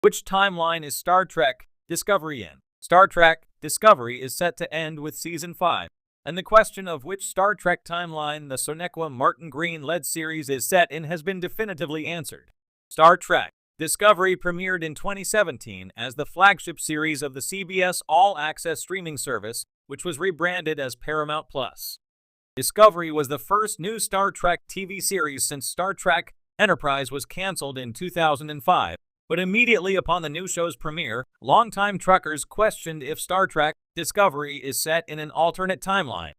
Which timeline is Star Trek Discovery in? Star Trek Discovery is set to end with Season 5, and the question of which Star Trek timeline the Sonequa Martin Green-led series is set in has been definitively answered. Star Trek Discovery premiered in 2017 as the flagship series of the CBS All Access streaming service, which was rebranded as Paramount+. Discovery was the first new Star Trek TV series since Star Trek Enterprise was canceled in 2005. But immediately upon the new show's premiere, longtime Trekkers questioned if Star Trek Discovery is set in an alternate timeline.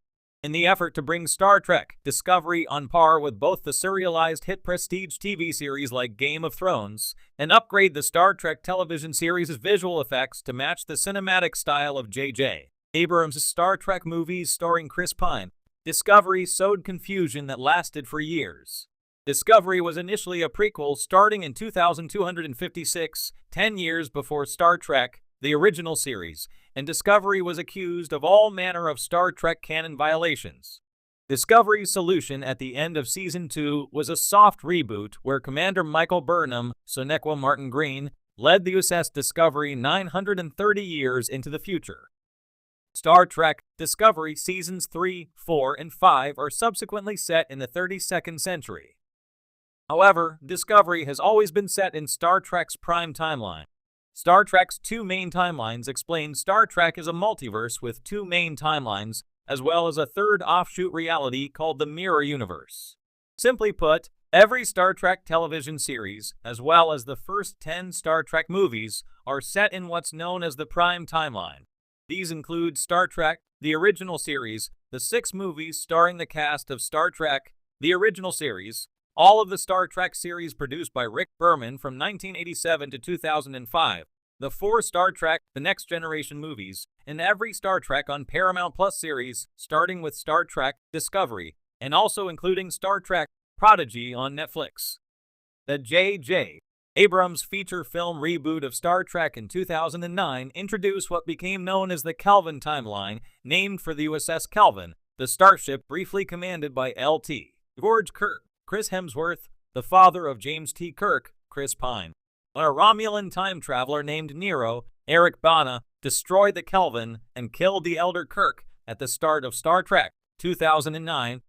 In the effort to bring Star Trek Discovery on par with both the serialized hit prestige TV series like Game of Thrones, and upgrade the Star Trek television series' visual effects to match the cinematic style of J.J. Abrams' Star Trek movies starring Chris Pine, Discovery sowed confusion that lasted for years. Discovery was initially a prequel starting in 2256, 10 years before Star Trek, the original series, and Discovery was accused of all manner of Star Trek canon violations. Discovery's solution at the end of Season 2 was a soft reboot where Commander Michael Burnham, Sonequa Martin Green, led the USS Discovery 930 years into the future. Star Trek Discovery Seasons 3, 4, and 5 are subsequently set in the 32nd century. However, Discovery has always been set in Star Trek's prime timeline. Star Trek's two main timelines explain Star Trek is a multiverse with two main timelines, as well as a third offshoot reality called the Mirror Universe. Simply put, every Star Trek television series, as well as the first 10 Star Trek movies, are set in what's known as the prime timeline. These include Star Trek, the original series, the 6 movies starring the cast of Star Trek, the original series, all of the Star Trek series produced by Rick Berman from 1987 to 2005, the 4 Star Trek The Next Generation movies, and every Star Trek on Paramount Plus series, starting with Star Trek Discovery, and also including Star Trek Prodigy on Netflix. The J.J. Abrams feature film reboot of Star Trek in 2009 introduced what became known as the Kelvin timeline, named for the USS Kelvin, the starship briefly commanded by Lt. George Kirk. Chris Hemsworth, the father of James T. Kirk, Chris Pine. A Romulan time traveler named Nero, Eric Bana, destroyed the Kelvin and killed the Elder Kirk at the start of Star Trek 2009,